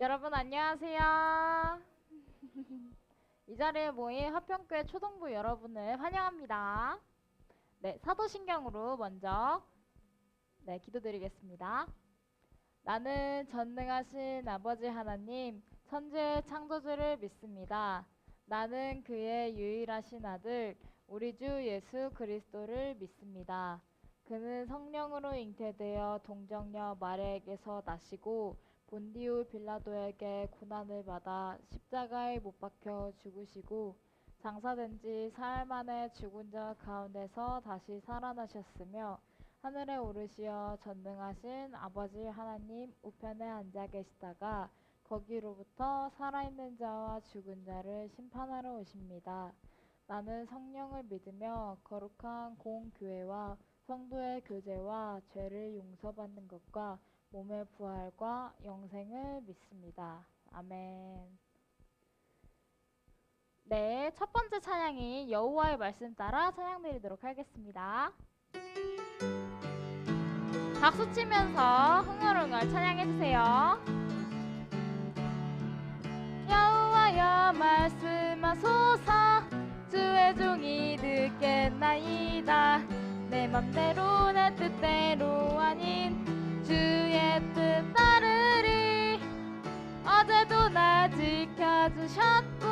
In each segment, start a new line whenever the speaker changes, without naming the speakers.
여러분 안녕하세요. 이 자리에 모인 화평교회 초등부 여러분을 환영합니다. 네, 사도신경으로 먼저 기도드리겠습니다. 나는 전능하신 아버지 하나님, 천지의 창조주를 믿습니다. 나는 그의 유일하신 아들, 우리 주 예수 그리스도를 믿습니다. 그는 성령으로 잉태되어 동정녀 마리아에게서 나시고 본디오 빌라도에게 고난을 받아 십자가에 못 박혀 죽으시고 장사된 지 사흘 만에 죽은 자 가운데서 다시 살아나셨으며 하늘에 오르시어 전능하신 아버지 하나님 우편에 앉아 계시다가 거기로부터 살아있는 자와 죽은 자를 심판하러 오십니다. 나는 성령을 믿으며 거룩한 공교회와 성도의 교제와 죄를 용서받는 것과 몸의 부활과 영생을 믿습니다. 아멘. 네, 첫 번째 찬양이 여호와의 말씀 따라 찬양 드리도록 하겠습니다. 박수 치면서 흥얼흥얼 찬양해주세요. 여호와여 말씀하소서 주의 종이 듣겠나이다. 내 맘대로 내 뜻대로 아닌 주의 뜻 따르리. 어제도 나 지켜주셨고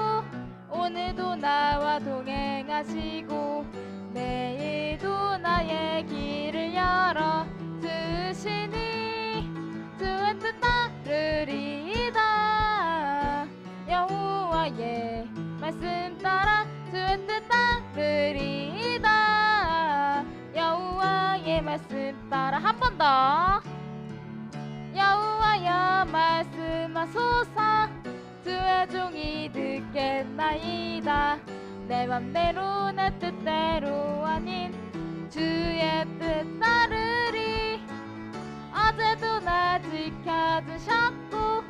오늘도 나와 동행하시고 내일도 나의 길을 열어 주시니 주의 뜻 따르리이다. 여호와의 말씀 따라 주의 뜻 따르리이다. 여호와의 말씀 따라 한 번 더. 여호와여 말씀하소서 주의 종이 듣겠나이다. 내 맘대로 내 뜻대로 아닌 주의 뜻 따르리. 어제도 나 지켜주셨고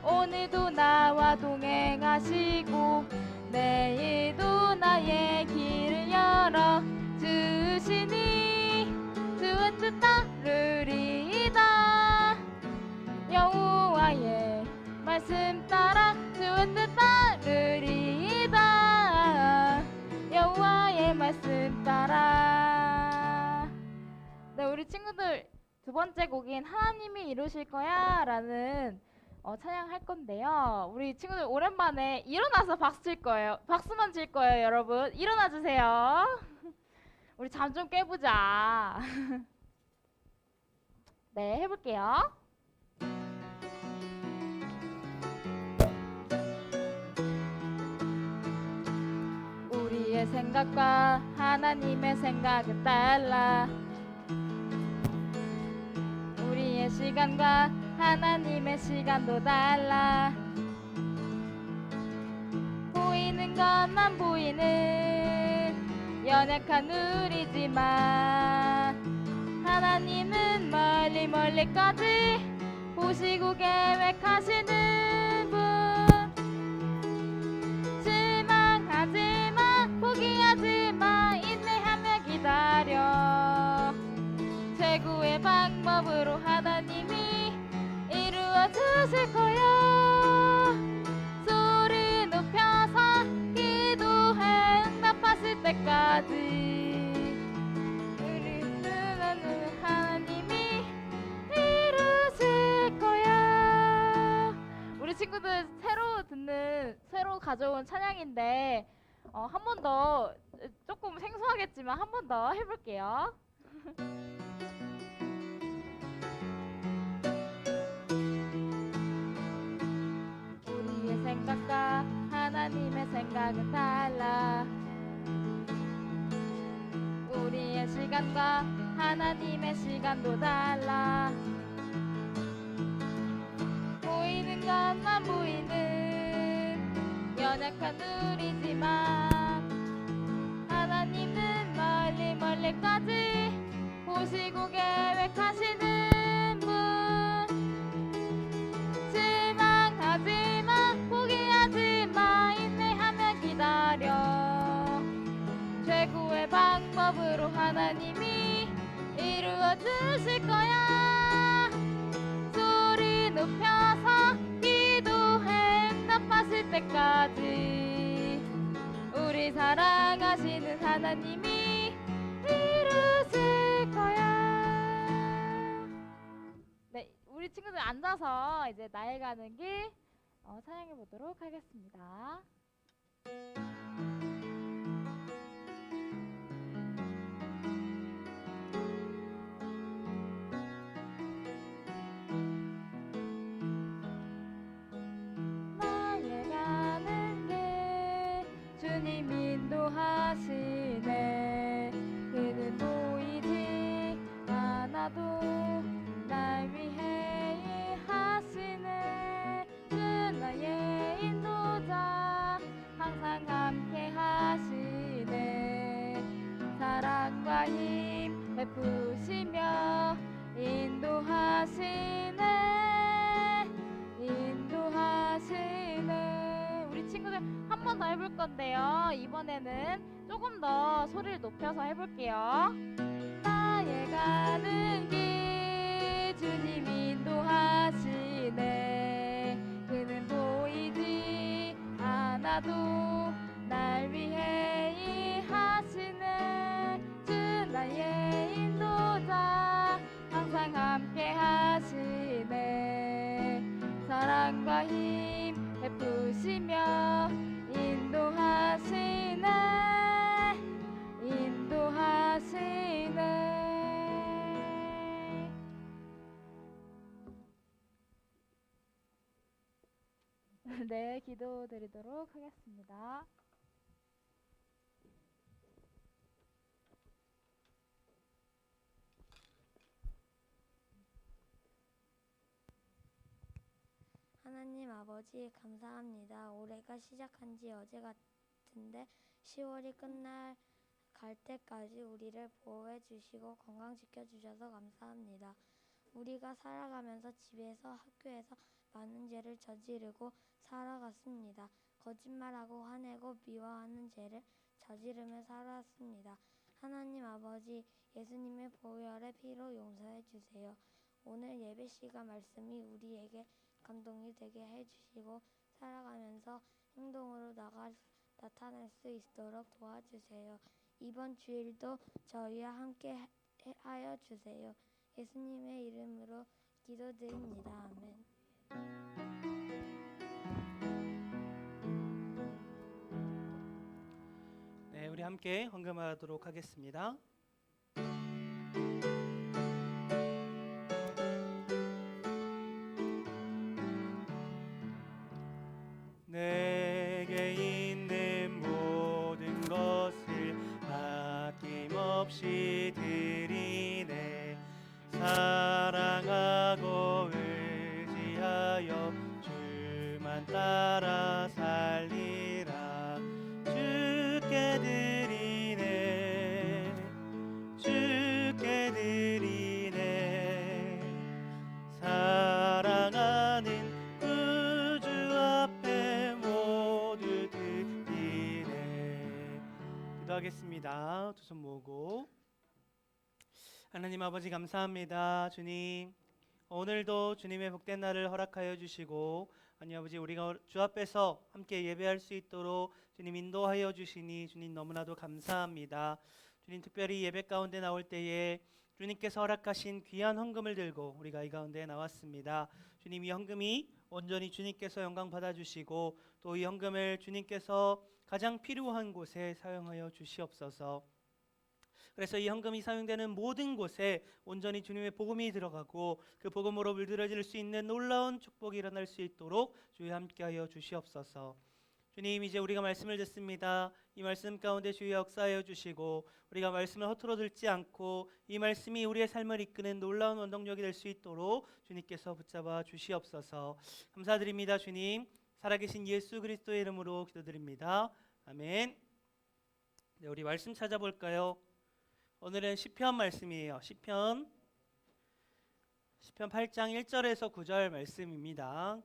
오늘도 나와 동행하시고 내일도 나의 길을 열어 주시니 주의 뜻 따르리이다. 여호와의 말씀 따라 주의 뜻 따르리이다. 여호와의 말씀 따라. 네, 우리 친구들 두 번째 곡인 하나님이 이루실 거야 라는 찬양 할 건데요. 우리 친구들 오랜만에 일어나서 박수 칠 거예요. 박수만 칠 거예요, 여러분. 일어나 주세요. 우리 잠 좀 깨보자. 네, 해볼게요. 우리의 생각과 하나님의 생각은 달라. 우리의 시간과 하나님의 시간도 달라. 보이는 건 안 보이는 연약한 우리지만 하나님은 멀리 멀리까지 보시고 계획하시는 분. 실망하지마 포기하지마 인내하며 기다려. 최고의 방법으로 하나님이 이루어 주실 거야. 소리 높여서 기도해 응답하실 때까지 우리는 하나님이 이루실 거야. 우리 친구들 새로 가져온 찬양인데 한 번 더 조금 생소하겠지만 한 번 더 해볼게요. 우리의 생각과 하나님의 생각은 달라. 우리의 시간과 하나님의 시간도 달라. 보이는 건 안 보이는 연약한 우리지만 하나님은 멀리 멀리까지 보시고 계획하시는 분. 실망하지마 포기하지마 인내하며 기다려. 최고의 방법으로 하나님이 이루어 주실 거야. 소리 높여서 기도 하나님이 이루실 거야. 네, 우리 친구들 앉아서 이제 나의 가는 길 찬양해 보도록 하겠습니다. 나의 가는 길 주님 인도하시네. 그는 보이지 않아도 날 위해 일하시네. 주 나의 인도자 항상 함께 하시네. 사랑과 힘 베푸시며 인도하시네. 인도하시네. 우리 친구들 한 번 더 해볼 건데요. 이번에는 조금 더 소리를 높여서 해볼게요. 나의 가는 길 주님 인도하시네. 그는 보이지 않아도 날 위해 일하시네. 주 나의 인도자 항상 함께 하시네. 사랑과 힘 베푸시며 인도하시네. 인도하시네. 네, 기도드리도록 하겠습니다.
하나님 아버지 감사합니다. 올해가 시작한 지 어제 같은데 10월이 끝날 갈 때까지 우리를 보호해 주시고 건강 지켜 주셔서 감사합니다. 우리가 살아가면서 집에서 학교에서 많은 죄를 저지르고 살아갔습니다. 거짓말하고 화내고 미워하는 죄를 저지르며 살았습니다. 하나님 아버지 예수님의 보혈의 피로 용서해 주세요. 오늘 예배 시간 말씀이 우리에게 감동이 되게 해주시고 살아가면서 행동으로 나타낼 수 있도록 도와주세요. 이번 주일도 저희와 함께 하여 주세요. 예수님의 이름으로 기도드립니다. 아멘.
네, 우리 함께 헌금하도록 하겠습니다. 내게 있는 모든 것을 아낌없이 드리네. 사랑하고 의지하여 주만 따라 살리라. 주께 드리네. 주께 드리네. 사랑하는 구주 앞에 모두 드리네. 기도하겠습니다. 두 손 모으고. 하나님 아버지 감사합니다. 주님, 오늘도 주님의 복된 날을 허락하여 주시고 하나님 아버지 우리가 주 앞에서 함께 예배할 수 있도록 주님 인도하여 주시니 주님 너무나도 감사합니다. 주님 특별히 예배 가운데 나올 때에 주님께서 허락하신 귀한 헌금을 들고 우리가 이 가운데 나왔습니다. 주님 이 헌금이 온전히 주님께서 영광 받아주시고 또 이 헌금을 주님께서 가장 필요한 곳에 사용하여 주시옵소서. 그래서 이 헌금이 사용되는 모든 곳에 온전히 주님의 복음이 들어가고 그 복음으로 물들어질 수 있는 놀라운 축복이 일어날 수 있도록 주여 함께하여 주시옵소서. 주님 이제 우리가 말씀을 듣습니다. 이 말씀 가운데 주여 역사하여 주시고 우리가 말씀을 허투루 듣지 않고 이 말씀이 우리의 삶을 이끄는 놀라운 원동력이 될 수 있도록 주님께서 붙잡아 주시옵소서. 감사드립니다. 주님 살아계신 예수 그리스도의 이름으로 기도드립니다. 아멘. 네, 우리 말씀 찾아볼까요? 오늘은 시편 말씀이에요. 시편 8장 1절에서 9절 말씀입니다.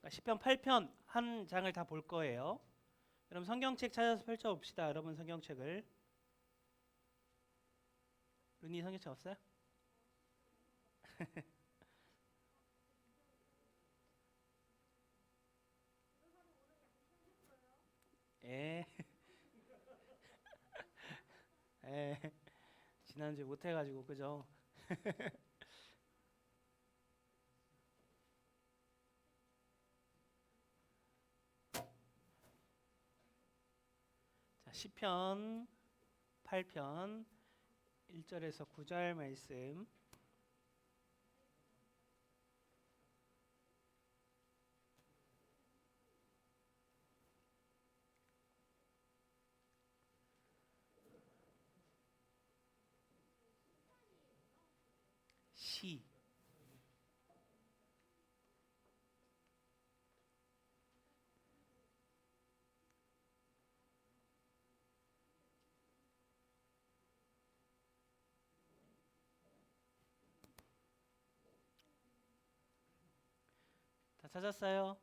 시편 8편 한 장을 다 볼 거예요. 여러분 성경책 찾아서 펼쳐봅시다. 여러분 성경책을. 루니 성경책 없어요? 예. 예. 지난주에 못 해가지고 그죠? 자, 시편 8편 1절에서 9절 말씀. 시. 다 찾았어요?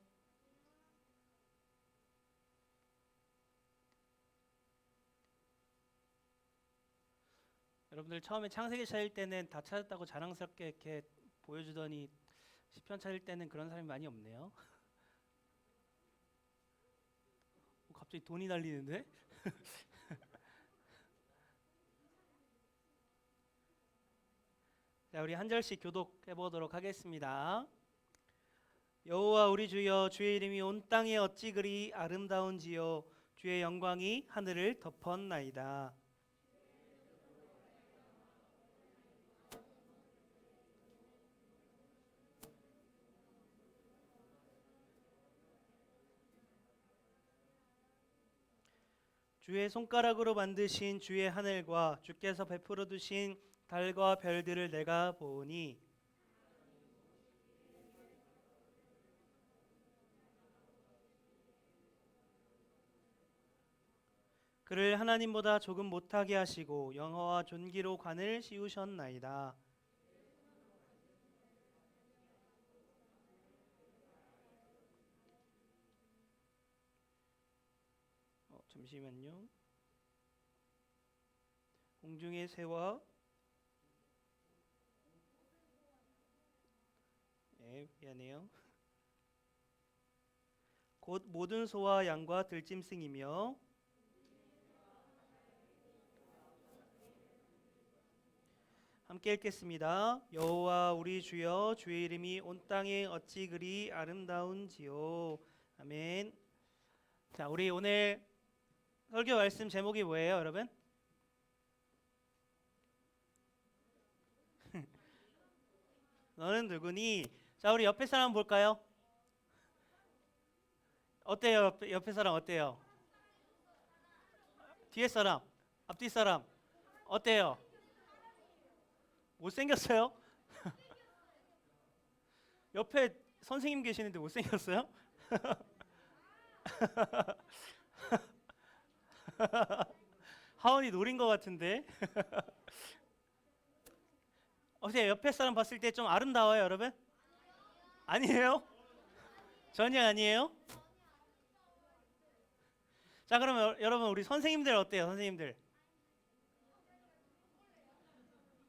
여러분들 처음에 창세기 찾을 때는 다 찾았다고 자랑스럽게 이렇게 보여주더니 시편 찾을 때는 그런 사람이 많이 없네요. 갑자기 돈이 날리는데? 자, 우리 한 절씩 교독해 보도록 하겠습니다. 여호와 우리 주여, 주의 이름이 온 땅에 어찌 그리 아름다운지요, 주의 영광이 하늘을 덮었나이다. 주의 손가락으로 만드신 주의 하늘과 주께서 베풀어 두신 달과 별들을 내가 보니, 그를 하나님보다 조금 못하게 하시고 영화와 존귀로 관을 씌우셨나이다. 잠시만요. 공중의 새와 미안해요. 곧 모든 소와 양과 들짐승이며 함께 읽겠습니다. 여호와 우리 주여, 주의 이름이 온 땅에 어찌 그리 아름다운지요. 아멘. 자, 우리 오늘 설교 말씀 제목이 뭐예요, 여러분? 너는 누구니? 자, 우리 옆에 사람 볼까요? 어때요? 옆에 사람 어때요? 뒤에 사람, 앞뒤 사람 어때요? 못생겼어요? 옆에 선생님 계시는데 못생겼어요? 하원이 노린 것 같은데. 어때요? 옆에 사람 봤을 때 좀 아름다워요, 여러분? 아니에요? 전혀 아니에요? 자, 그러면 여러분 우리 선생님들 어때요? 선생님들.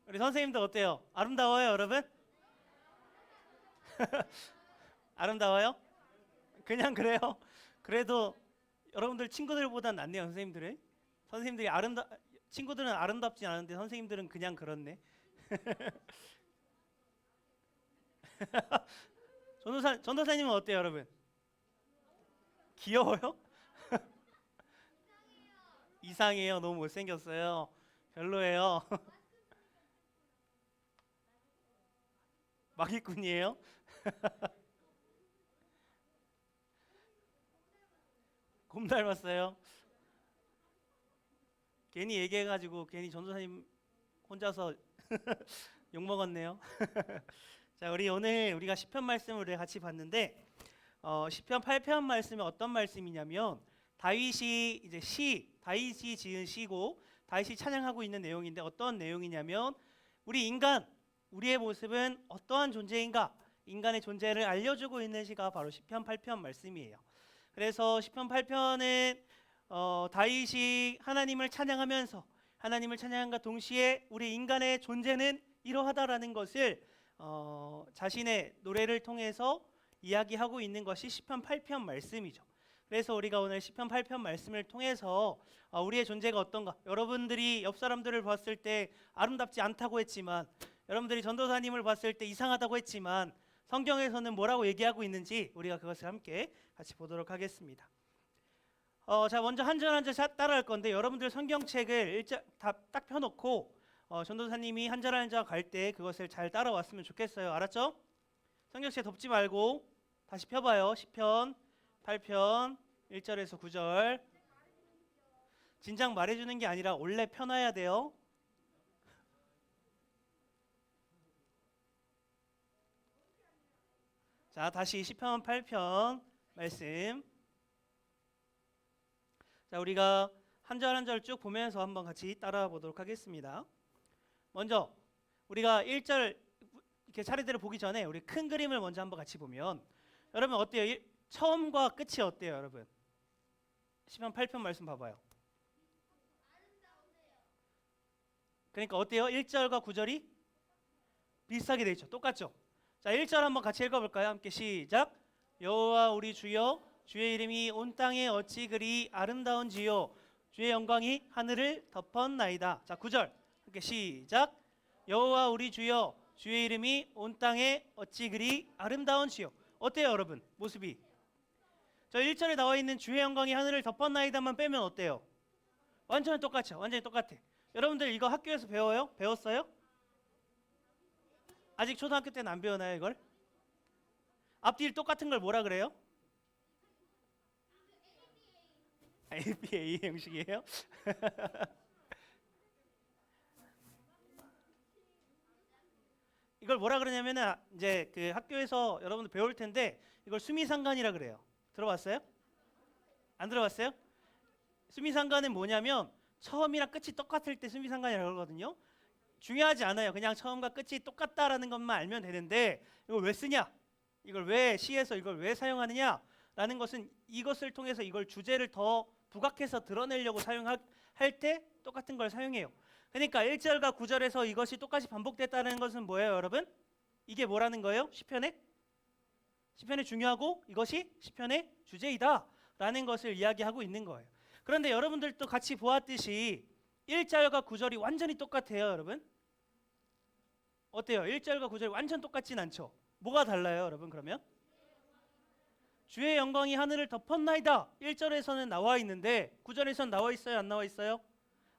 우리 선생님들 어때요? 아름다워요, 여러분? 아름다워요? 그냥 그래요? 그래도 여러분들 친구들보다 낫네요, 선생님들이. 선생님들이 친구들은 아름답지 않은데 선생님들은 그냥 그렇네. 전도사님은 어때요, 여러분? 귀여워요? 이상해요. 너무 못생겼어요. 별로예요. 마기꾼이에요? 곰 닮았어요? 괜히 얘기해가지고 괜히 전도사님 혼자서 욕 먹었네요. 자, 우리 오늘 우리가 시편 말씀을 같이 봤는데 시편 8편 말씀이 어떤 말씀이냐면 다윗이 다윗이 지은 시고 다윗이 찬양하고 있는 내용인데 어떤 내용이냐면 우리의 모습은 어떠한 존재인가, 인간의 존재를 알려주고 있는 시가 바로 시편 8편 말씀이에요. 그래서 시편 8편은 다윗이 하나님을 찬양하면서 하나님을 찬양함과 동시에 우리 인간의 존재는 이러하다라는 것을 자신의 노래를 통해서 이야기하고 있는 것이 시편 8편 말씀이죠. 그래서 우리가 오늘 시편 8편 말씀을 통해서 우리의 존재가 어떤가, 여러분들이 옆 사람들을 봤을 때 아름답지 않다고 했지만, 여러분들이 전도사님을 봤을 때 이상하다고 했지만 성경에서는 뭐라고 얘기하고 있는지 우리가 그것을 함께 같이 보도록 하겠습니다. 자, 먼저 한 절 한 절 따라할 건데, 여러분들 성경책을 딱 펴놓고 전도사님이 한 절 한 절 갈 때 그것을 잘 따라왔으면 좋겠어요. 알았죠? 성경책 덮지 말고 다시 펴봐요. 시편 8편 1절에서 9절. 진작 말해주는 게 아니라 원래 펴놔야 돼요. 자, 다시 시편 8편 말씀. 자, 우리가 한 절 한 절 쭉 보면서 한번 같이 따라와 보도록 하겠습니다. 먼저 우리가 1절 이렇게 차례대로 보기 전에 우리 큰 그림을 먼저 한번 같이 보면, 여러분 어때요? 처음과 끝이 어때요, 여러분? 시편 8편 말씀 봐봐요. 그러니까 어때요? 1절과 9절이 비슷하게 돼 있죠. 똑같죠? 자, 1절 한번 같이 읽어볼까요? 함께 시작. 여호와 우리 주여, 주의 이름이 온 땅에 어찌 그리 아름다운지요. 주의 영광이 하늘을 덮었나이다. 자, 9절 함께 시작. 여호와 우리 주여, 주의 이름이 온 땅에 어찌 그리 아름다운지요. 어때요, 여러분? 모습이. 저 1절에 나와 있는 주의 영광이 하늘을 덮었나이다만 빼면 어때요? 완전히 똑같죠. 완전히 똑같아. 여러분들 이거 학교에서 배워요? 배웠어요? 아직 초등학교 때는 안 배우나요, 이걸? 앞뒤 똑같은 걸 뭐라 그래요? ABA 형식이에요? 이걸 뭐라 그러냐면은 이제 그 학교에서 여러분들 배울 텐데, 이걸 수미상관이라 그래요. 들어봤어요? 안 들어봤어요? 수미상관은 뭐냐면 처음이랑 끝이 똑같을 때 수미상관이라고 그러거든요. 중요하지 않아요. 그냥 처음과 끝이 똑같다라는 것만 알면 되는데, 이걸 왜 쓰냐? 이걸 왜 시에서 이걸 왜 사용하느냐? 라는 것은 이것을 통해서 이걸 주제를 더 부각해서 드러내려고 사용할 때 똑같은 걸 사용해요. 그러니까 1절과 9절에서 이것이 똑같이 반복됐다는 것은 뭐예요, 여러분? 이게 뭐라는 거예요? 시편에 중요하고 이것이 시편의 주제이다 라는 것을 이야기하고 있는 거예요. 그런데 여러분들도 같이 보았듯이 1절과 9절이 완전히 똑같아요, 여러분. 어때요? 1절과 9절이 완전 똑같진 않죠. 뭐가 달라요, 여러분? 그러면 주의 영광이 하늘을 덮었나이다 1절에서는 나와 있는데 9절에서는 나와 있어요, 안 나와 있어요?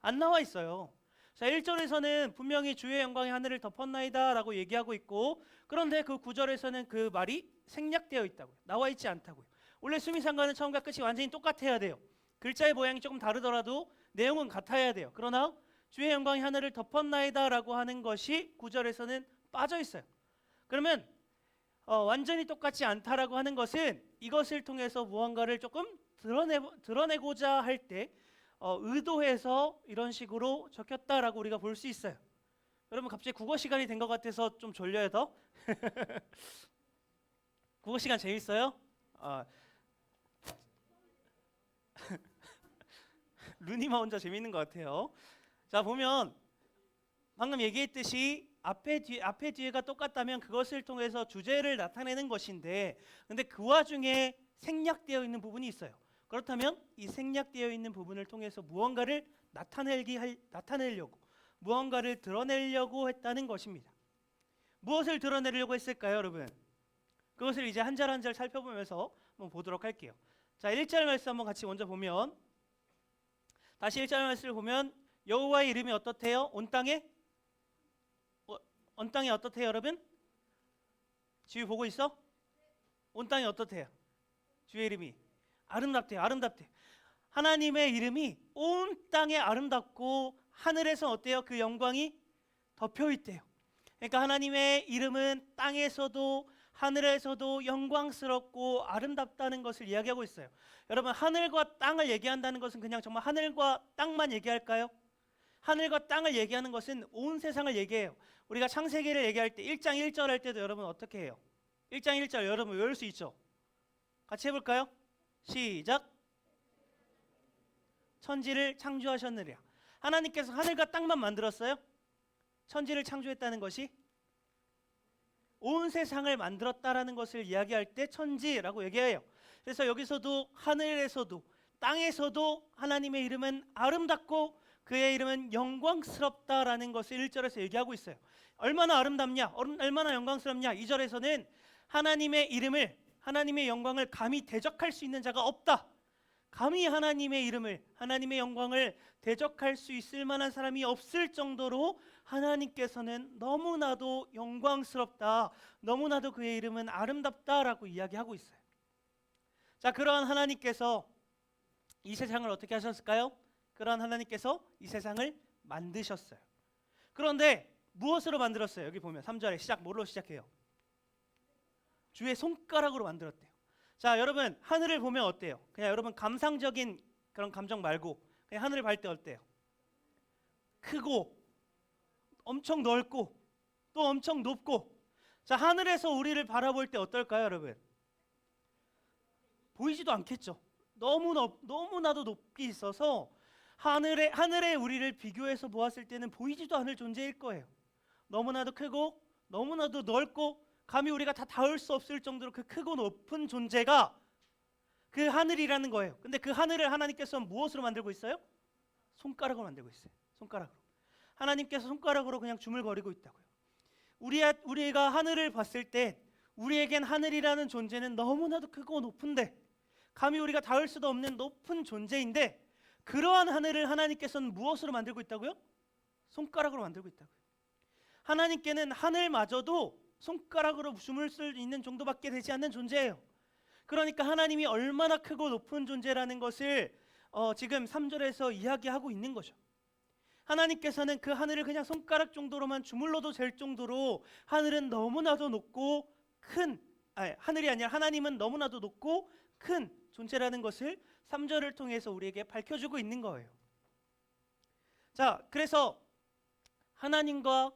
안 나와 있어요. 자, 1절에서는 분명히 주의 영광이 하늘을 덮었나이다 라고 얘기하고 있고, 그런데 그 9절에서는 그 말이 생략되어 있다고요. 나와 있지 않다고요. 원래 수미상관은 처음과 끝이 완전히 똑같아야 돼요. 글자의 모양이 조금 다르더라도 내용은 같아야 돼요. 그러나 주의 영광이 하늘을 덮었나이다 라고 하는 것이 9절에서는 빠져 있어요. 그러면 완전히 똑같지 않다라고 하는 것은 이것을 통해서 무언가를 조금 드러내고자 할 때 의도해서 이런 식으로 적혔다라고 우리가 볼 수 있어요. 여러분 갑자기 국어 시간이 된 것 같아서 좀 졸려요 더? 국어 시간 재밌어요? 루니마 혼자 재밌는 것 같아요. 자, 보면 방금 얘기했듯이 앞에 뒤에가 똑같다면 그것을 통해서 주제를 나타내는 것인데, 근데 그 와중에 생략되어 있는 부분이 있어요. 그렇다면 이 생략되어 있는 부분을 통해서 무언가를 나타내려고, 무언가를 드러내려고 했다는 것입니다. 무엇을 드러내려고 했을까요, 여러분? 그것을 이제 한 절 한 절 살펴보면서 한번 보도록 할게요. 자, 1절 말씀 한번 같이 먼저 보면, 다시 1절 말씀을 보면 여호와의 이름이 어떻대요? 온 땅에 어떻대요, 여러분? 지휘 보고 있어? 온 땅에 어떻대요? 주의 이름이 아름답대요. 하나님의 이름이 온 땅에 아름답고 하늘에서 어때요? 그 영광이 덮여 있대요. 그러니까 하나님의 이름은 땅에서도 하늘에서도 영광스럽고 아름답다는 것을 이야기하고 있어요. 여러분, 하늘과 땅을 얘기한다는 것은 그냥 정말 하늘과 땅만 얘기할까요? 하늘과 땅을 얘기하는 것은 온 세상을 얘기해요. 우리가 창세기를 얘기할 때 1장 1절 할 때도 여러분 어떻게 해요? 1장 1절 여러분 외울 수 있죠? 같이 해볼까요? 시작. 천지를 창조하셨느냐. 하나님께서 하늘과 땅만 만들었어요? 천지를 창조했다는 것이 온 세상을 만들었다라는 것을 이야기할 때 천지라고 얘기해요. 그래서 여기서도 하늘에서도 땅에서도 하나님의 이름은 아름답고 그의 이름은 영광스럽다라는 것을 1절에서 얘기하고 있어요. 얼마나 아름답냐, 얼마나 영광스럽냐. 2절에서는 하나님의 이름을, 하나님의 영광을 감히 대적할 수 있는 자가 없다. 감히 하나님의 이름을, 하나님의 영광을 대적할 수 있을 만한 사람이 없을 정도로 하나님께서는 너무나도 영광스럽다, 너무나도 그의 이름은 아름답다라고 이야기하고 있어요. 자, 그러한 하나님께서 이 세상을 어떻게 하셨을까요? 그러한 하나님께서 이 세상을 만드셨어요. 그런데 무엇으로 만들었어요? 여기 보면 3절에 시작 뭘로 시작해요? 주의 손가락으로 만들었대요. 자, 여러분 하늘을 보면 어때요? 그냥 여러분 감상적인 그런 감정 말고 그냥 하늘을 볼 때 어때요? 크고 엄청 넓고 또 엄청 높고. 자, 하늘에서 우리를 바라볼 때 어떨까요, 여러분? 보이지도 않겠죠. 너무나도 높이 있어서 하늘에 우리를 비교해서 보았을 때는 보이지도 않을 존재일 거예요. 너무나도 크고 너무나도 넓고 감히 우리가 다 닿을 수 없을 정도로 그 크고 높은 존재가 그 하늘이라는 거예요. 근데 그 하늘을 하나님께서 무엇으로 만들고 있어요? 손가락으로 만들고 있어요. 손가락으로. 하나님께서 손가락으로 그냥 주물거리고 있다고요. 우리가 하늘을 봤을 때 우리에겐 하늘이라는 존재는 너무나도 크고 높은데 감히 우리가 닿을 수도 없는 높은 존재인데 그러한 하늘을 하나님께서는 무엇으로 만들고 있다고요? 손가락으로 만들고 있다고요. 하나님께는 하늘마저도 손가락으로 주물 수 있는 정도밖에 되지 않는 존재예요. 그러니까 하나님이 얼마나 크고 높은 존재라는 것을 지금 3절에서 이야기하고 있는 거죠. 하나님께서는 그 하늘을 그냥 손가락 정도로만 주물러도 될 정도로 하늘은 너무나도 높고 하늘이 아니라 하나님은 너무나도 높고 큰 존재라는 것을 3절을 통해서 우리에게 밝혀주고 있는 거예요. 자, 그래서 하나님과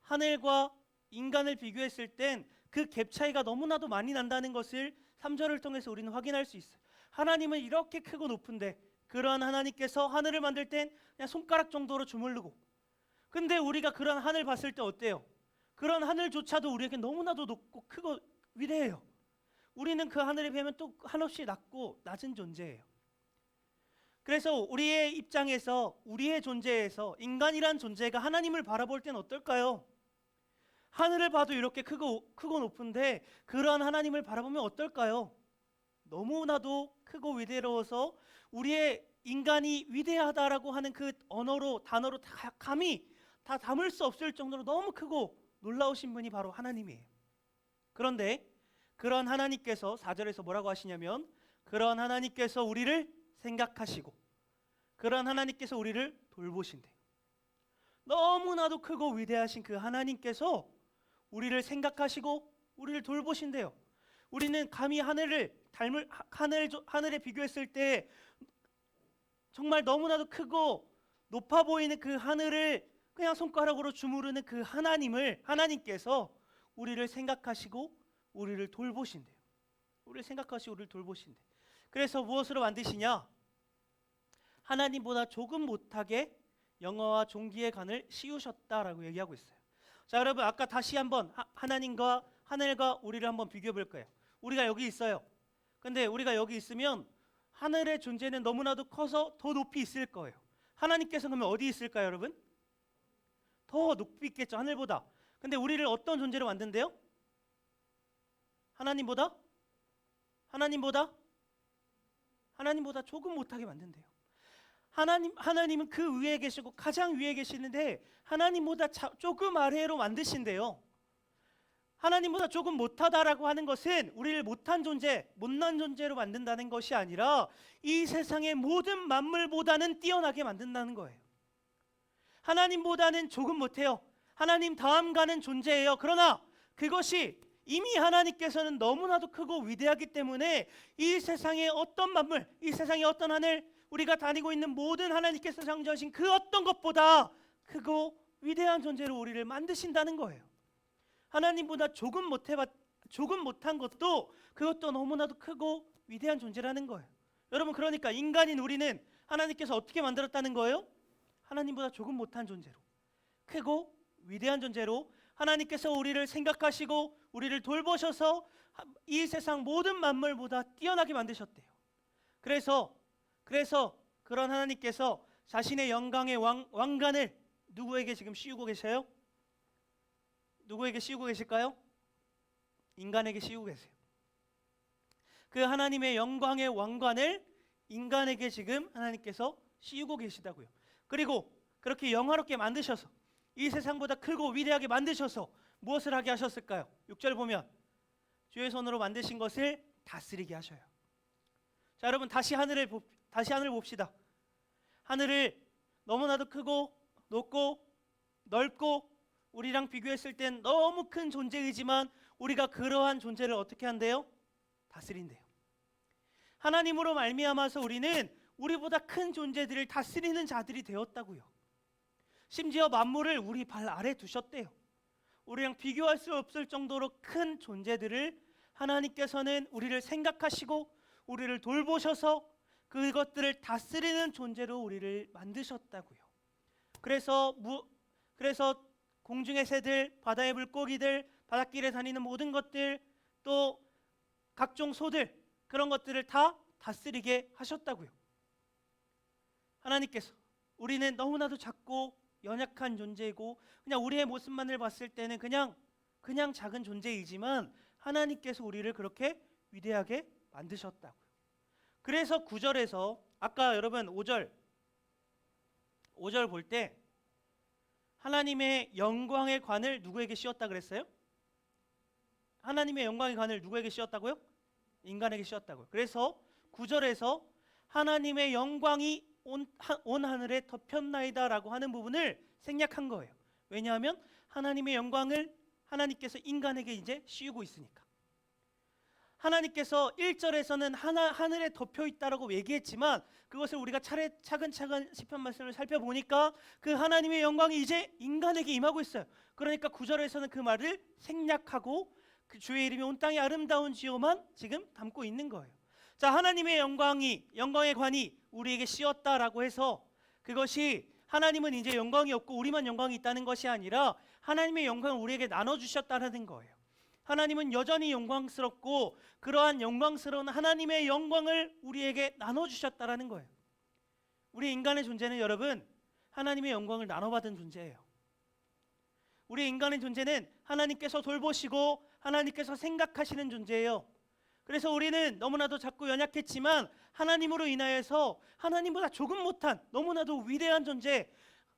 하늘과 인간을 비교했을 땐 그 갭 차이가 너무나도 많이 난다는 것을 3절을 통해서 우리는 확인할 수 있어요. 하나님은 이렇게 크고 높은데 그러한 하나님께서 하늘을 만들 땐 그냥 손가락 정도로 주물르고, 근데 우리가 그런 하늘 봤을 때 어때요? 그런 하늘조차도 우리에게 너무나도 높고 크고 위대해요. 우리는 그 하늘에 비하면 또 한없이 낮은 존재예요. 그래서 우리의 입장에서, 우리의 존재에서 인간이란 존재가 하나님을 바라볼 땐 어떨까요? 하늘을 봐도 이렇게 크고 높은데 그러한 하나님을 바라보면 어떨까요? 너무나도 크고 위대로워서 우리의 인간이 위대하다라고 하는 그 단어로 감히 다 담을 수 없을 정도로 너무 크고 놀라우신 분이 바로 하나님이에요. 그런데 그런 하나님께서 4절에서 뭐라고 하시냐면 그런 하나님께서 우리를 생각하시고 그런 하나님께서 우리를 돌보신대요. 너무나도 크고 위대하신 그 하나님께서 우리를 생각하시고 우리를 돌보신대요. 우리는 감히 하늘에 비교했을 때 정말 너무나도 크고 높아 보이는 그 하늘을 그냥 손가락으로 주무르는 그 하나님께서 우리를 생각하시고 우리를 돌보신대요. 우리를 생각하시고 우리를 돌보신대. 그래서 무엇으로 만드시냐? 하나님보다 조금 못하게 영어와 종기의 간을 씌우셨다라고 얘기하고 있어요. 자, 여러분 아까 다시 한번 하나님과 하늘과 우리를 한번 비교해 볼 거예요. 우리가 여기 있어요. 근데 우리가 여기 있으면 하늘의 존재는 너무나도 커서 더 높이 있을 거예요. 하나님께서 그러면 어디 있을까요, 여러분? 더 높이 있겠죠, 하늘보다. 근데 우리를 어떤 존재로 만든대요? 하나님보다 조금 못하게 만든대요. 하나님은 그 위에 계시고 가장 위에 계시는데 하나님보다 조금 아래로 만드신대요. 하나님보다 조금 못하다라고 하는 것은 우리를 못난 존재로 만든다는 것이 아니라 이 세상의 모든 만물보다는 뛰어나게 만든다는 거예요. 하나님보다는 조금 못해요. 하나님 다음 가는 존재예요. 그러나 그것이 이미 하나님께서는 너무나도 크고 위대하기 때문에 이 세상의 어떤 만물, 이 세상의 어떤 하늘, 우리가 다니고 있는 모든 하나님께서 창조하신 그 어떤 것보다 크고 위대한 존재로 우리를 만드신다는 거예요. 하나님보다 조금 못한 것도 그것도 너무나도 크고 위대한 존재라는 거예요. 여러분, 그러니까 인간인 우리는 하나님께서 어떻게 만들었다는 거예요? 하나님보다 조금 못한 존재로, 크고 위대한 존재로 하나님께서 우리를 생각하시고 우리를 돌보셔서 이 세상 모든 만물보다 뛰어나게 만드셨대요. 그래서 그런 하나님께서 자신의 영광의 왕관을 누구에게 지금 씌우고 계세요? 누구에게 씌우고 계실까요? 인간에게 씌우고 계세요. 그 하나님의 영광의 왕관을 인간에게 지금 하나님께서 씌우고 계시다고요. 그리고 그렇게 영화롭게 만드셔서 이 세상보다 크고 위대하게 만드셔서 무엇을 하게 하셨을까요? 6절 보면 주의 손으로 만드신 것을 다스리게 하셔요. 자, 여러분 다시 하늘을 봅시다. 하늘을 너무나도 크고 높고 넓고 우리랑 비교했을 땐 너무 큰 존재이지만 우리가 그러한 존재를 어떻게 한대요? 다스린대요. 하나님으로 말미암아서 우리는 우리보다 큰 존재들을 다스리는 자들이 되었다고요. 심지어 만물을 우리 발 아래 두셨대요. 우리랑 비교할 수 없을 정도로 큰 존재들을 하나님께서는 우리를 생각하시고 우리를 돌보셔서 그것들을 다스리는 존재로 우리를 만드셨다고요. 그래서 공중의 새들, 바다의 물고기들, 바닷길에 다니는 모든 것들, 또 각종 소들, 그런 것들을 다 다스리게 하셨다고요. 하나님께서 우리는 너무나도 작고 연약한 존재이고 그냥 우리의 모습만을 봤을 때는 그냥 작은 존재이지만 하나님께서 우리를 그렇게 위대하게 만드셨다고요. 그래서 9절에서 아까 여러분 5절 볼 때 하나님의 영광의 관을 누구에게 씌웠다 그랬어요? 하나님의 영광의 관을 누구에게 씌웠다고요? 인간에게 씌웠다고요. 그래서 9절에서 하나님의 영광이 온 하늘에 덮였나이다라고 하는 부분을 생략한 거예요. 왜냐하면 하나님의 영광을 하나님께서 인간에게 이제 씌우고 있으니까. 하나님께서 1절에서는 하늘에 덮여 있다라고 얘기했지만 그것을 우리가 차근차근 시편 말씀을 살펴보니까 그 하나님의 영광이 이제 인간에게 임하고 있어요. 그러니까 9절에서는 그 말을 생략하고 그 주의 이름이 온 땅의 아름다운 지요만 지금 담고 있는 거예요. 자, 하나님의 영광의 관이 우리에게 씌었다라고 해서 그것이 하나님은 이제 영광이 없고 우리만 영광이 있다는 것이 아니라 하나님의 영광을 우리에게 나눠주셨다는 거예요. 하나님은 여전히 영광스럽고 그러한 영광스러운 하나님의 영광을 우리에게 나눠주셨다라는 거예요. 우리 인간의 존재는 여러분 하나님의 영광을 나눠받은 존재예요. 우리 인간의 존재는 하나님께서 돌보시고 하나님께서 생각하시는 존재예요. 그래서 우리는 너무나도 작고 연약했지만 하나님으로 인하여서 하나님보다 조금 못한 너무나도 위대한 존재,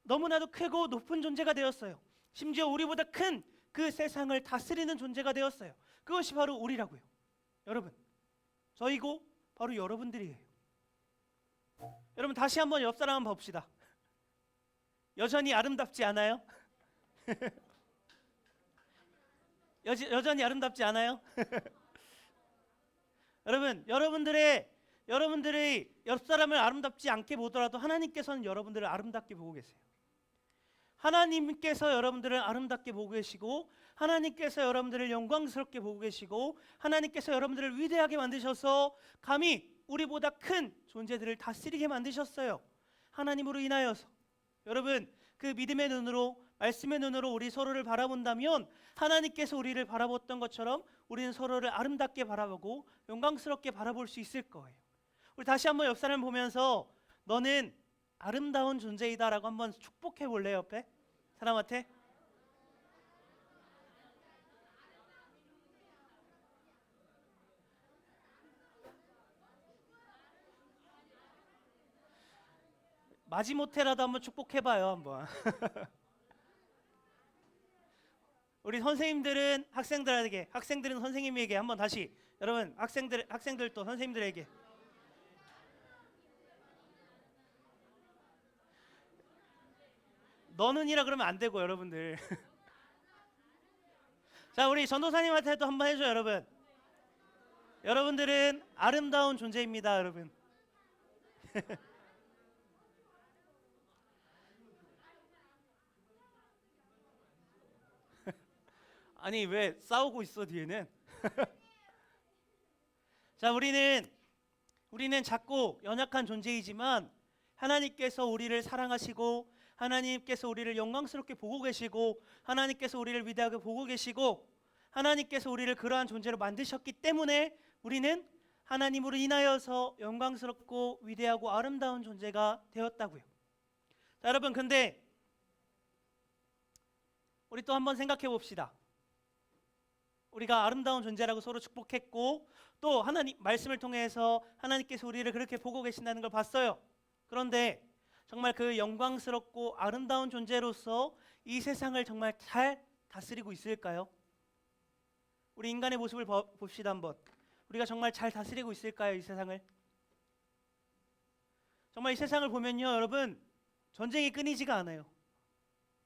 너무나도 크고 높은 존재가 되었어요. 심지어 우리보다 큰 그 세상을 다스리는 존재가 되었어요. 그것이 바로 우리라고요. 여러분, 저이고 바로 여러분들이에요. 여러분 다시 한번 옆 사람 한번 봅시다. 여전히 아름답지 않아요? 여전히 아름답지 않아요? 여러분, 여러분들의 옆 사람을 아름답지 않게 보더라도 하나님께서는 여러분들을 아름답게 보고 계세요. 하나님께서 여러분들을 아름답게 보고 계시고 하나님께서 여러분들을 영광스럽게 보고 계시고 하나님께서 여러분들을 위대하게 만드셔서 감히 우리보다 큰 존재들을 다스리게 만드셨어요. 하나님으로 인하여서. 여러분, 그 믿음의 눈으로 말씀의 눈으로 우리 서로를 바라본다면 하나님께서 우리를 바라봤던 것처럼 우리는 서로를 아름답게 바라보고 영광스럽게 바라볼 수 있을 거예요. 우리 다시 한번 옆 사람 보면서 너는 아름다운 존재이다라고 한번 축복해 볼래요? 옆에 사람한테. 마지못해라도 한번 축복해봐요. 한번. 우리 선생님들은 학생들에게, 학생들은 선생님에게 한번 다시 여러분 학생들도 선생님들에게 너는이라 그러면 안 되고 여러분들. 자, 우리 전도사님한테도 한번 해줘요. 여러분, 여러분들은 아름다운 존재입니다. 여러분. 아니 왜 싸우고 있어 뒤에는? 자, 우리는 작고 연약한 존재이지만 하나님께서 우리를 사랑하시고 하나님께서 우리를 영광스럽게 보고 계시고 하나님께서 우리를 위대하게 보고 계시고 하나님께서 우리를 그러한 존재로 만드셨기 때문에 우리는 하나님으로 인하여서 영광스럽고 위대하고 아름다운 존재가 되었다고요. 자, 여러분, 근데 우리 또 한번 생각해 봅시다. 우리가 아름다운 존재라고 서로 축복했고 또 하나님 말씀을 통해서 하나님께서 우리를 그렇게 보고 계신다는 걸 봤어요. 그런데 정말 그 영광스럽고 아름다운 존재로서 이 세상을 정말 잘 다스리고 있을까요? 우리 인간의 모습을 봅시다 한번. 우리가 정말 잘 다스리고 있을까요, 이 세상을? 정말 이 세상을 보면요, 여러분, 전쟁이 끊이지가 않아요.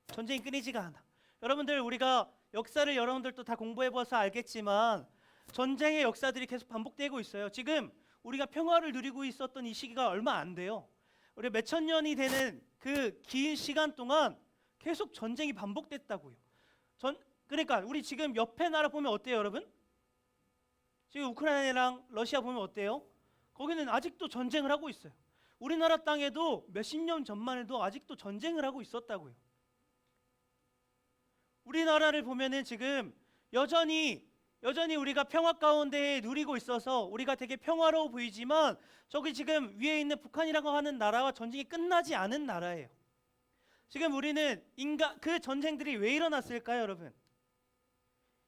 전쟁이 끊이지가 않아. 여러분들, 우리가 역사를 여러분들도 다 공부해봐서 알겠지만 전쟁의 역사들이 계속 반복되고 있어요. 지금 우리가 평화를 누리고 있었던 이 시기가 얼마 안 돼요. 우리 몇천 년이 되는 그 긴 시간 동안 계속 전쟁이 반복됐다고요. 그러니까 우리 지금 옆에 나라 보면 어때요, 여러분? 지금 우크라이나랑 러시아 보면 어때요? 거기는 아직도 전쟁을 하고 있어요. 우리나라 땅에도 몇십 년 전만 해도 아직도 전쟁을 하고 있었다고요. 우리나라를 보면은 지금 여전히 우리가 평화 가운데 누리고 있어서 우리가 되게 평화로워 보이지만 저기 지금 위에 있는 북한이라고 하는 나라와 전쟁이 끝나지 않은 나라예요. 지금 우리는 그 전쟁들이 왜 일어났을까요, 여러분?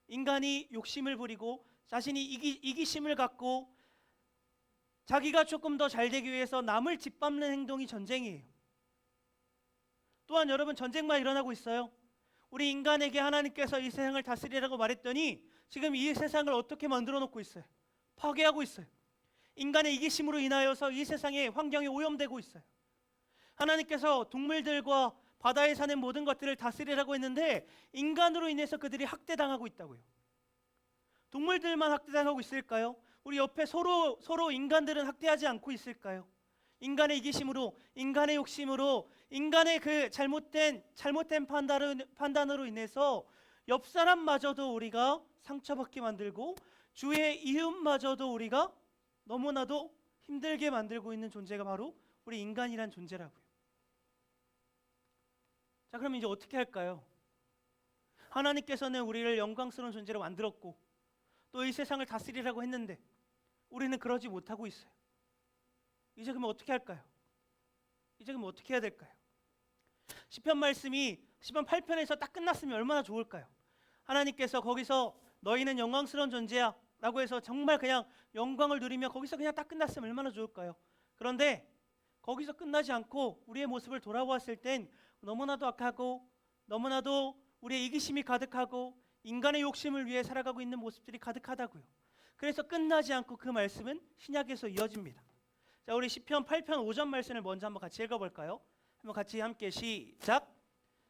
인간이 욕심을 부리고 자신이 이기심을 갖고 자기가 조금 더 잘 되기 위해서 남을 짓밟는 행동이 전쟁이에요. 또한 여러분, 전쟁만 일어나고 있어요. 우리 인간에게 하나님께서 이 세상을 다스리라고 말했더니 지금 이 세상을 어떻게 만들어 놓고 있어요? 파괴하고 있어요. 인간의 이기심으로 인하여서 이 세상의 환경이 오염되고 있어요. 하나님께서 동물들과 바다에 사는 모든 것들을 다스리라고 했는데 인간으로 인해서 그들이 학대당하고 있다고요. 동물들만 학대당하고 있을까요? 우리 옆에 서로 인간들은 학대하지 않고 있을까요? 인간의 이기심으로, 인간의 욕심으로, 인간의 그 잘못된 판단으로 인해서 옆 사람마저도 우리가 상처받게 만들고 주의 이웃마저도 우리가 너무나도 힘들게 만들고 있는 존재가 바로 우리 인간이란 존재라고요. 자, 그럼 이제 어떻게 할까요? 하나님께서는 우리를 영광스러운 존재로 만들었고 또 이 세상을 다스리라고 했는데 우리는 그러지 못하고 있어요. 이제 그러면 어떻게 할까요? 이제 그러면 어떻게 해야 될까요? 시편 말씀이 시편 8편에서 딱 끝났으면 얼마나 좋을까요? 하나님께서 거기서 너희는 영광스러운 존재야 라고 해서 정말 그냥 영광을 누리며 거기서 그냥 딱 끝났으면 얼마나 좋을까요? 그런데 거기서 끝나지 않고 우리의 모습을 돌아보았을 땐 너무나도 악하고 너무나도 우리의 이기심이 가득하고 인간의 욕심을 위해 살아가고 있는 모습들이 가득하다고요. 그래서 끝나지 않고 그 말씀은 신약에서 이어집니다. 자, 우리 시편 8편 5절 말씀을 먼저 한번 같이 읽어볼까요? 한번 같이 함께 시작.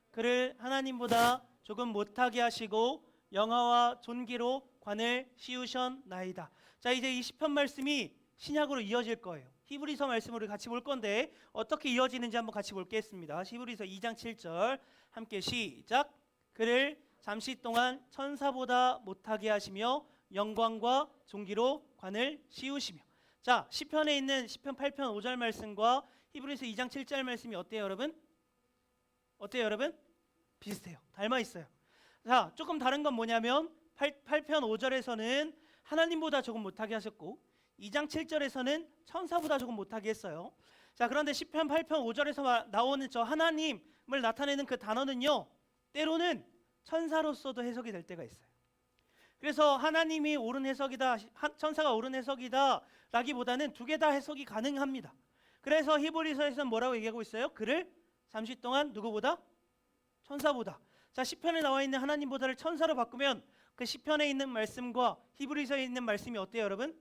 그를 하나님보다 조금 못하게 하시고 영화와 존귀로 관을 씌우셨나이다. 자, 이제 이 시편 말씀이 신약으로 이어질 거예요. 히브리서 말씀으로 같이 볼 건데 어떻게 이어지는지 한번 같이 볼겠습니다. 히브리서 2장 7절 함께 시작. 그를 잠시 동안 천사보다 못하게 하시며 영광과 존귀로 관을 씌우시며. 자, 시편에 있는 시편 8편 5절 말씀과 히브리서 2장 7절 말씀이 어때요, 여러분? 어때요, 여러분? 비슷해요. 닮아 있어요. 자, 조금 다른 건 뭐냐면 8편 5절에서는 하나님보다 조금 못하게 하셨고 2장 7절에서는 천사보다 조금 못하게 했어요. 자, 그런데 시편 8편 5절에서 나오는 저 하나님을 나타내는 그 단어는요, 때로는 천사로서도 해석이 될 때가 있어요. 그래서 하나님이 옳은 해석이다, 천사가 옳은 해석이다 라기보다는 두 개 다 해석이 가능합니다. 그래서 히브리서에서는 뭐라고 얘기하고 있어요? 그를 잠시 동안 누구보다? 천사보다. 자, 시편에 나와 있는 하나님보다를 천사로 바꾸면 그 시편에 있는 말씀과 히브리서에 있는 말씀이 어때요, 여러분?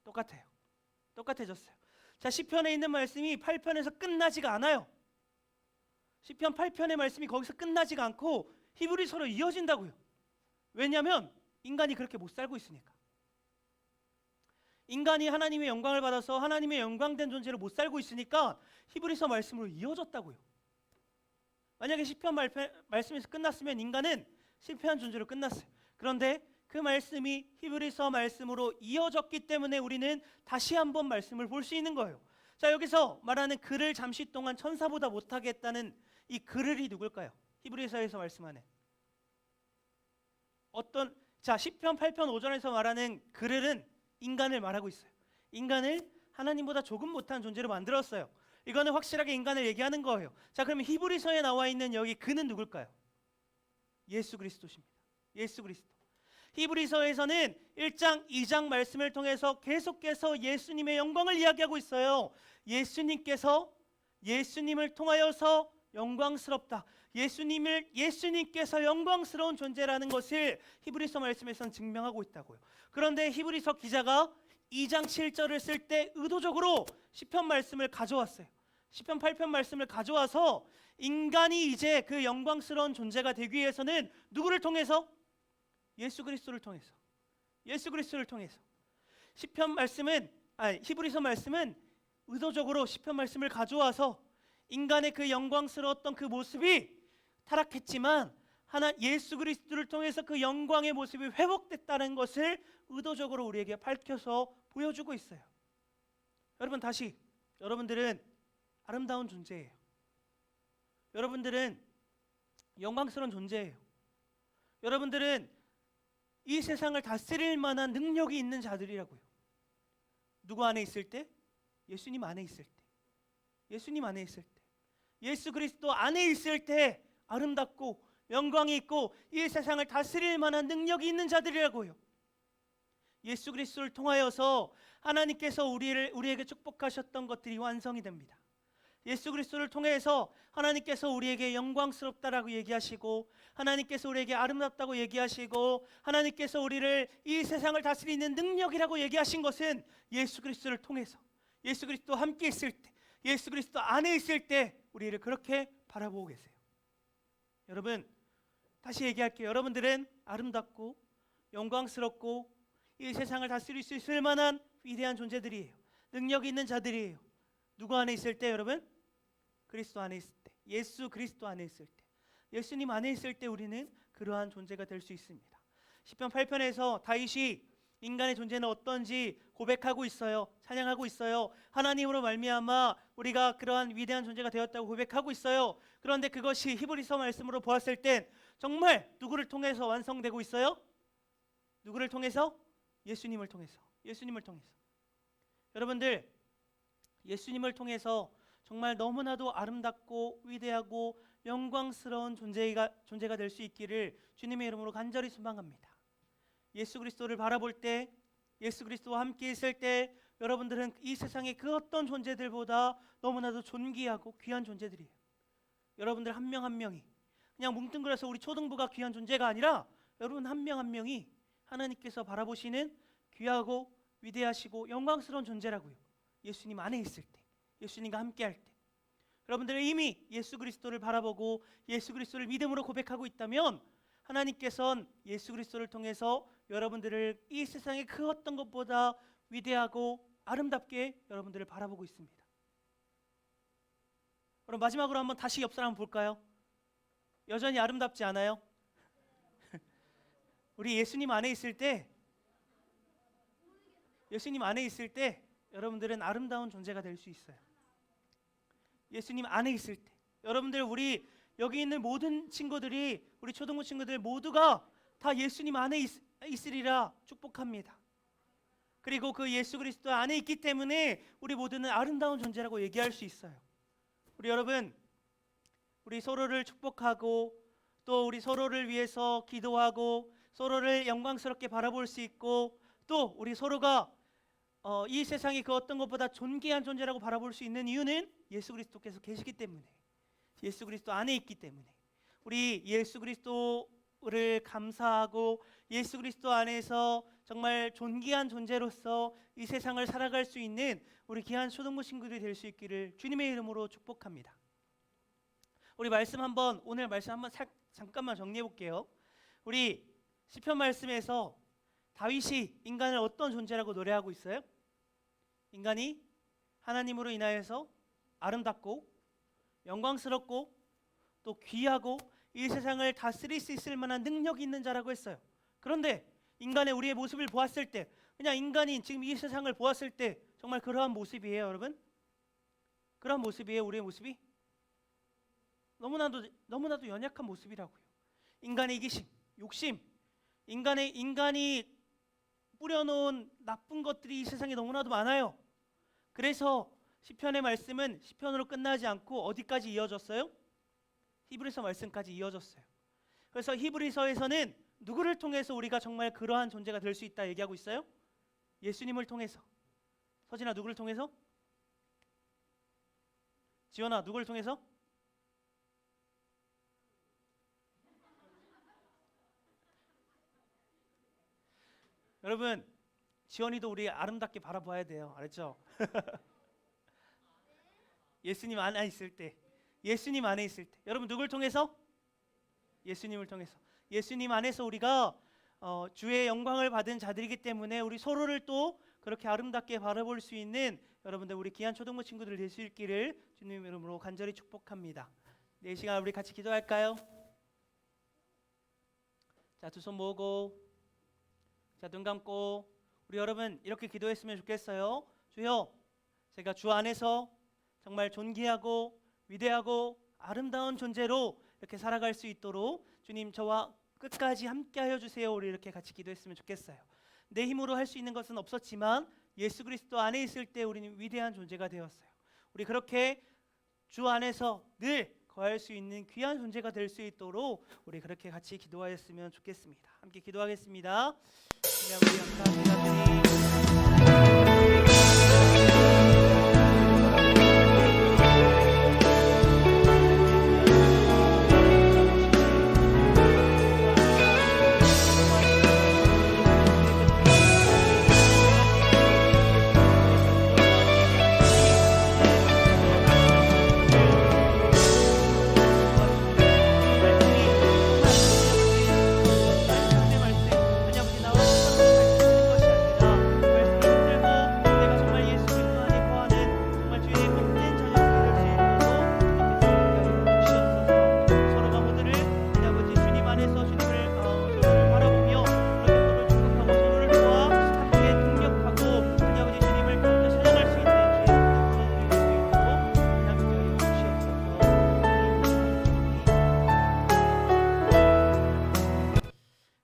똑같아요. 똑같아졌어요. 자, 시편에 있는 말씀이 8편에서 끝나지가 않아요. 시편 8편의 말씀이 거기서 끝나지가 않고 히브리서로 이어진다고요. 왜냐하면 인간이 그렇게 못 살고 있으니까. 인간이 하나님의 영광을 받아서 하나님의 영광된 존재로 못 살고 있으니까 히브리서 말씀으로 이어졌다고요. 만약에 시편 말씀에서 끝났으면 인간은 실패한 존재로 끝났어요. 그런데 그 말씀이 히브리서 말씀으로 이어졌기 때문에 우리는 다시 한번 말씀을 볼 수 있는 거예요. 자, 여기서 말하는 그를 잠시 동안 천사보다 못하게 했다는 이 그를이 누굴까요? 히브리서에서 말씀하는 시편 8편 5절에서 말하는 그를은 인간을 말하고 있어요. 인간을 하나님보다 조금 못한 존재로 만들었어요. 이거는 확실하게 인간을 얘기하는 거예요. 자, 그러면 히브리서에 나와 있는 여기 그는 누굴까요? 예수 그리스도십니다. 예수 그리스도. 히브리서에서는 1장, 2장 말씀을 통해서 계속해서 예수님의 영광을 이야기하고 있어요. 예수님을 통하여서 영광스럽다. 예수님께서 영광스러운 존재라는 것을 히브리서 말씀에서는 증명하고 있다고요. 그런데 히브리서 기자가 2장 7절을 쓸 때 의도적으로 시편 말씀을 가져왔어요. 시편 8편 말씀을 가져와서 인간이 이제 그 영광스러운 존재가 되기 위해서는 누구를 통해서? 예수 그리스도를 통해서. 예수 그리스도를 통해서. 히브리서 말씀은 의도적으로 시편 말씀을 가져와서 인간의 그 영광스러웠던 그 모습이 타락했지만 예수 그리스도를 통해서 그 영광의 모습이 회복됐다는 것을 의도적으로 우리에게 밝혀서 보여주고 있어요. 여러분들은 아름다운 존재예요. 여러분들은 영광스러운 존재예요. 여러분들은 이 세상을 다스릴 만한 능력이 있는 자들이라고요. 누구 안에 있을 때? 예수님 안에 있을 때. 예수님 안에 있을 때. 예수 그리스도 안에 있을 때 아름답고 영광이 있고 이 세상을 다스릴 만한 능력이 있는 자들이라고요. 예수 그리스도를 통하여서 하나님께서 우리에게 축복하셨던 것들이 완성이 됩니다. 예수 그리스도를 통해서 하나님께서 우리에게 영광스럽다라고 얘기하시고 하나님께서 우리에게 아름답다고 얘기하시고 하나님께서 우리를 이 세상을 다스리는 능력이라고 얘기하신 것은 예수 그리스도를 통해서 예수 그리스도와 함께 있을 때 예수 그리스도 안에 있을 때 우리를 그렇게 바라보고 계세요. 여러분, 다시 얘기할게요. 여러분들은 아름답고 영광스럽고 이 세상을 다스릴 수 있을 만한 위대한 존재들이에요. 능력이 있는 자들이에요. 누구 안에 있을 때 여러분? 그리스도 안에 있을 때. 예수 그리스도 안에 있을 때. 예수님 안에 있을 때 우리는 그러한 존재가 될 수 있습니다. 시편 8편에서 다윗이 인간의 존재는 어떤지 고백하고 있어요. 찬양하고 있어요. 하나님으로 말미암아 우리가 그러한 위대한 존재가 되었다고 고백하고 있어요. 그런데 그것이 히브리서 말씀으로 보았을 땐 정말 누구를 통해서 완성되고 있어요? 누구를 통해서? 예수님을 통해서. 예수님을 통해서. 여러분들, 예수님을 통해서 정말 너무나도 아름답고 위대하고 영광스러운 존재가 될 수 있기를 주님의 이름으로 간절히 소망합니다. 예수 그리스도를 바라볼 때, 예수 그리스도와 함께 있을 때 여러분들은 이 세상의 그 어떤 존재들보다 너무나도 존귀하고 귀한 존재들이에요. 여러분들 한 명 한 명이 그냥 뭉뚱그려서 우리 초등부가 귀한 존재가 아니라 여러분 한 명 한 명이 하나님께서 바라보시는 귀하고 위대하시고 영광스러운 존재라고요. 예수님 안에 있을 때, 예수님과 함께 할 때. 여러분들은 이미 예수 그리스도를 바라보고 예수 그리스도를 믿음으로 고백하고 있다면 하나님께서는 예수 그리스도를 통해서 여러분들을 이 세상의 그 어떤 것보다 위대하고 아름답게 여러분들을 바라보고 있습니다. 그럼 마지막으로 한번 다시 옆 사람 볼까요? 여전히 아름답지 않아요? 우리 예수님 안에 있을 때 여러분들은 아름다운 존재가 될 수 있어요. 예수님 안에 있을 때 여러분들, 우리 여기 있는 모든 친구들이, 우리 초등부 친구들 모두가 다 예수님 안에 있으리라 축복합니다. 그리고 그 예수 그리스도 안에 있기 때문에 우리 모두는 아름다운 존재라고 얘기할 수 있어요. 우리 여러분, 우리 서로를 축복하고 또 우리 서로를 위해서 기도하고 서로를 영광스럽게 바라볼 수 있고 또 우리 서로가 이 세상이 그 어떤 것보다 존귀한 존재라고 바라볼 수 있는 이유는 예수 그리스도께서 계시기 때문에, 예수 그리스도 안에 있기 때문에 우리 예수 그리스도를 감사하고 예수 그리스도 안에서 정말 존귀한 존재로서 이 세상을 살아갈 수 있는 우리 귀한 초등부 친구들이 될 수 있기를 주님의 이름으로 축복합니다. 우리 오늘 말씀 한번 잠깐만 정리해 볼게요. 우리 시편 말씀에서 다윗이 인간을 어떤 존재라고 노래하고 있어요? 인간이 하나님으로 인하여서 아름답고 영광스럽고 또 귀하고 이 세상을 다스릴 수 있을 만한 능력이 있는 자라고 했어요. 그런데 인간의 우리의 모습을 보았을 때, 그냥 인간이 지금 이 세상을 보았을 때 정말 그러한 모습이에요, 여러분? 그러한 모습이에요, 우리의 모습이? 너무나도 연약한 모습이라고요. 인간의 이기심, 욕심, 인간이 뿌려놓은 나쁜 것들이 이 세상에 너무나도 많아요. 그래서 시편의 말씀은 시편으로 끝나지 않고 어디까지 이어졌어요? 히브리서 말씀까지 이어졌어요. 그래서 히브리서에서는 누구를 통해서 우리가 정말 그러한 존재가 될 수 있다 얘기하고 있어요? 예수님을 통해서. 서진아, 누구를 통해서? 지원아, 누구를 통해서? 여러분, 지원이도 우리 아름답게 바라봐야 돼요. 알았죠? 예수님 안에 있을 때, 예수님 안에 있을 때, 여러분 누굴 통해서? 예수님을 통해서. 예수님 안에서 우리가 주의 영광을 받은 자들이기 때문에 우리 서로를 또 그렇게 아름답게 바라볼 수 있는 여러분들 우리 귀한 초등부 친구들 될 수 있기를 주님 이름으로 간절히 축복합니다. 네, 이 시간 우리 같이 기도할까요? 자, 두 손 모으고, 자, 눈 감고, 우리 여러분 이렇게 기도했으면 좋겠어요. 주여, 제가 주 안에서 정말 존귀하고 위대하고 아름다운 존재로 이렇게 살아갈 수 있도록 주님 저와 끝까지 함께하여 주세요. 우리 이렇게 같이 기도했으면 좋겠어요. 내 힘으로 할 수 있는 것은 없었지만 예수 그리스도 안에 있을 때 우리는 위대한 존재가 되었어요. 우리 그렇게 주 안에서 늘 거할 수 있는 귀한 존재가 될 수 있도록 우리 그렇게 같이 기도하였으면 좋겠습니다. 함께 기도하겠습니다. 주님 아버지 감사합니다. 주님.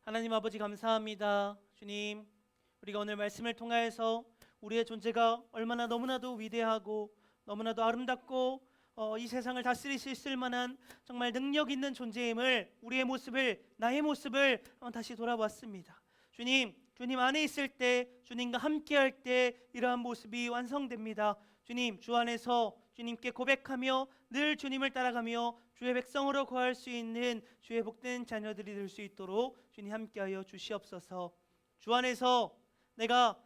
하나님 아버지 감사합니다. 주님, 우리가 오늘 말씀을 통하여서 우리의 존재가 얼마나 너무나도 위대하고 너무나도 아름답고 이 세상을 다스릴 수 있을 만한 정말 능력 있는 존재임을 우리의 모습을 나의 모습을 다시 돌아봤습니다. 주님 안에 있을 때 주님과 함께할 때 이러한 모습이 완성됩니다. 주님 주 안에서 주님께 고백하며 늘 주님을 따라가며 주의 백성으로 거할 수 있는 주의 복된 자녀들이 될 수 있도록 주님 함께하여 주시옵소서. 주 안에서 내가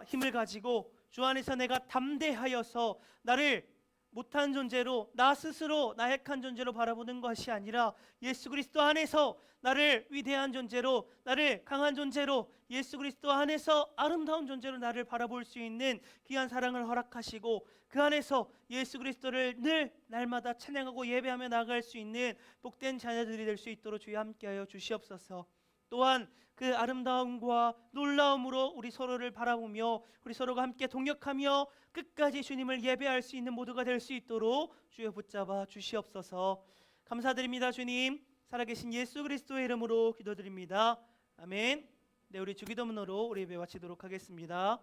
힘을 가지고 주 안에서 내가 담대하여서 나를 못한 존재로 나 스스로 나약한 존재로 바라보는 것이 아니라 예수 그리스도 안에서 나를 위대한 존재로 나를 강한 존재로 예수 그리스도 안에서 아름다운 존재로 나를 바라볼 수 있는 귀한 사랑을 허락하시고 그 안에서 예수 그리스도를 늘 날마다 찬양하고 예배하며 나아갈 수 있는 복된 자녀들이 될 수 있도록 주여 함께하여 주시옵소서. 또한 그 아름다움과 놀라움으로 우리 서로를 바라보며 우리 서로가 함께 동역하며 끝까지 주님을 예배할 수 있는 모두가 될 수 있도록 주여 붙잡아 주시옵소서. 감사드립니다. 주님 살아계신 예수 그리스도의 이름으로 기도드립니다. 아멘. 네, 우리 주기도문으로 우리 예배 마치도록 하겠습니다.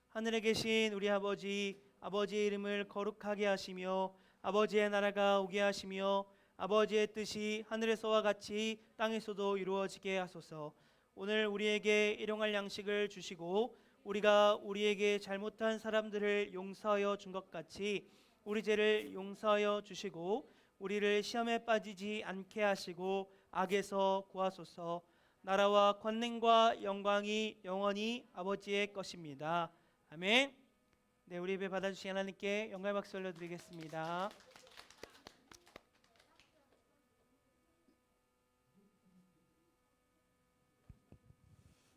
하늘에 계신 우리 아버지의 이름을 거룩하게 하시며 아버지의 나라가 오게 하시며 아버지의 뜻이 하늘에서와 같이 땅에서도 이루어지게 하소서. 오늘 우리에게 일용할 양식을 주시고 우리가 우리에게 잘못한 사람들을 용서하여 준 것 같이 우리 죄를 용서하여 주시고 우리를 시험에 빠지지 않게 하시고 악에서 구하소서. 나라와 권능과 영광이 영원히 아버지의 것입니다. 아멘. 네, 우리 예배 받아주신 하나님께 영광의 박수 올려드리겠습니다.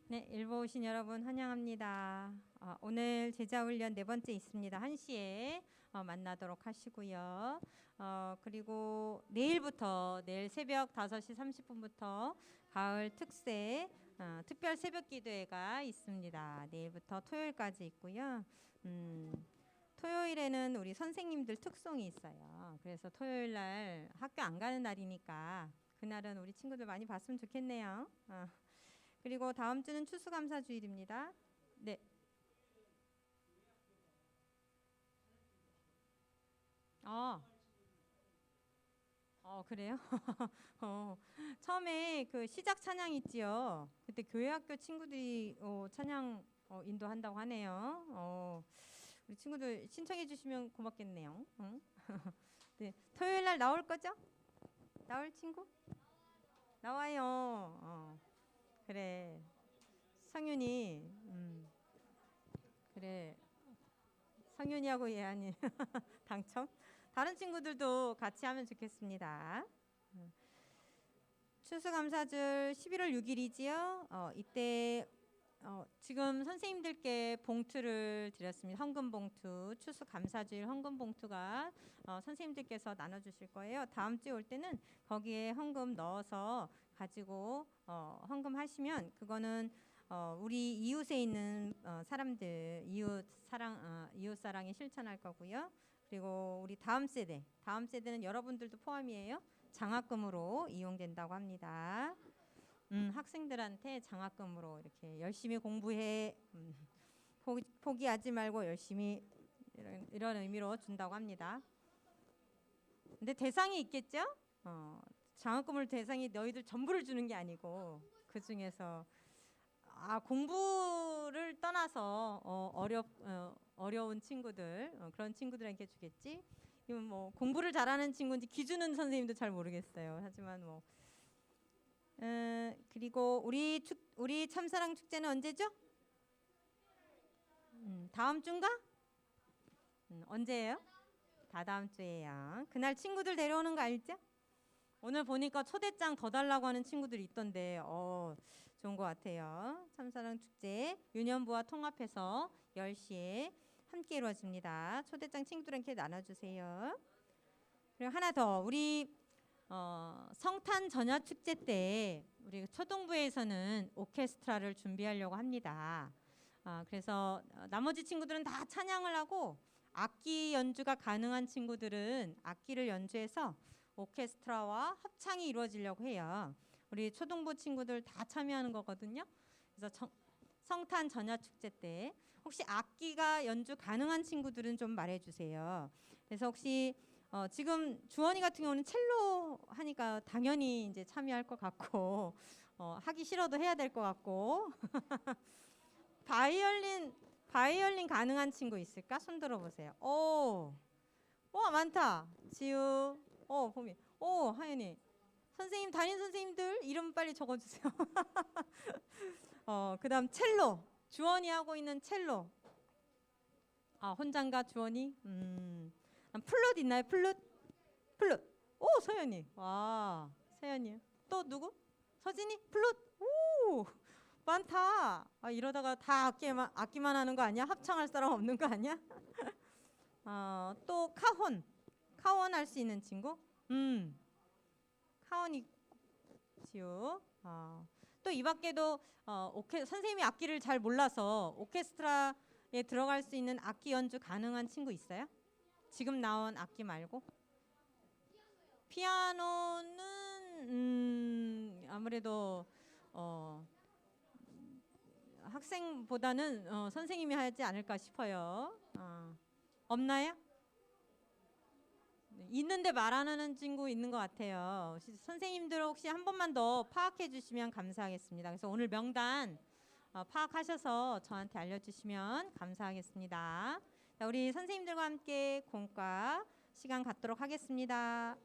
네, 일부 오신 여러분 환영합니다. 오늘 제자훈련 네 번째 있습니다. 1시에 만나도록 하시고요. 그리고 내일 새벽 5시 30분부터 가을 특세 특별 새벽 기도회가 있습니다. 내일부터 토요일까지 있고요. 토요일에는 우리 선생님들 특송이 있어요. 그래서 토요일 날 학교 안 가는 날이니까 그날은 우리 친구들 많이 봤으면 좋겠네요. 그리고 다음 주는 추수감사주일입니다. 네. 그래요? 처음에 그 시작 찬양 있지요. 그때 교회 학교 친구들이 찬양 인도한다고 하네요. 우리 친구들 신청해 주시면 고맙겠네요. 응? 네, 토요일 날 나올 거죠? 나올 친구? 나와요. 그래. 성윤이. 그래. 성윤이하고 예안이 당첨. 다른 친구들도 같이 하면 좋겠습니다. 추수감사절 11월 6일이지요. 이때 지금 선생님들께 봉투를 드렸습니다. 헌금 봉투, 추수감사주일 헌금 봉투가 선생님들께서 나눠주실 거예요. 다음 주에 올 때는 거기에 헌금 넣어서 가지고 헌금하시면 그거는 우리 이웃에 있는 사람들 이웃 사랑이 실천할 거고요. 그리고 우리 다음 세대는 여러분들도 포함이에요. 장학금으로 이용된다고 합니다. 학생들한테 장학금으로 이렇게 열심히 공부해 포기하지 말고 열심히 이런 의미로 준다고 합니다. 근데 대상이 있겠죠? 장학금을 대상이 너희들 전부를 주는 게 아니고 그 중에서 공부를 떠나서 어려운 친구들 그런 친구들에게 주겠지. 이건 뭐 공부를 잘하는 친구인지 기준은 선생님도 잘 모르겠어요. 하지만 뭐 그리고 우리 참사랑 축제는 언제죠? 다음 주인가? 언제예요? 다다음 주예요. 그날 친구들 데려오는 거 알죠? 오늘 보니까 초대장 더 달라고 하는 친구들이 있던데 좋은 것 같아요. 참사랑 축제 유년부와 통합해서 10시에 함께 이루어집니다. 초대장 친구들한테 나눠주세요. 그리고 하나 더 우리 성탄 전야 축제 때 우리 초등부에서는 오케스트라를 준비하려고 합니다. 그래서 나머지 친구들은 다 찬양을 하고 악기 연주가 가능한 친구들은 악기를 연주해서 오케스트라와 합창이 이루어지려고 해요. 우리 초등부 친구들 다 참여하는 거거든요. 그래서 성탄 전야 축제 때 혹시 악기가 연주 가능한 친구들은 좀 말해주세요. 그래서 혹시 지금 주원이 같은 경우는 첼로 하니까 당연히 이제 참여할 것 같고 하기 싫어도 해야 될 것 같고 바이올린 가능한 친구 있을까? 손 들어보세요. 와 많다. 지우, 봄이, 하연이. 선생님 담임 선생님들 이름 빨리 적어주세요. 그다음 첼로. 주원이 하고 있는 첼로. 혼자인가 주원이? 플룻 있나요? 플룻. 서연이. 와, 서연이. 또 누구? 서진이? 플룻. 오, 많다. 이러다가 다 악기만 하는 거 아니야? 합창할 사람 없는 거 아니야? 또 카혼 할 수 있는 친구? 카혼이 지우. 또 이 밖에도 선생님이 악기를 잘 몰라서 오케스트라에 들어갈 수 있는 악기 연주 가능한 친구 있어요? 지금 나온 악기 말고? 피아노는 아무래도 학생보다는 선생님이 하지 않을까 싶어요. 없나요? 있는데 말 안 하는 친구 있는 것 같아요. 선생님들 혹시 한 번만 더 파악해 주시면 감사하겠습니다. 그래서 오늘 명단 파악하셔서 저한테 알려주시면 감사하겠습니다. 자, 우리 선생님들과 함께 공과 시간 갖도록 하겠습니다.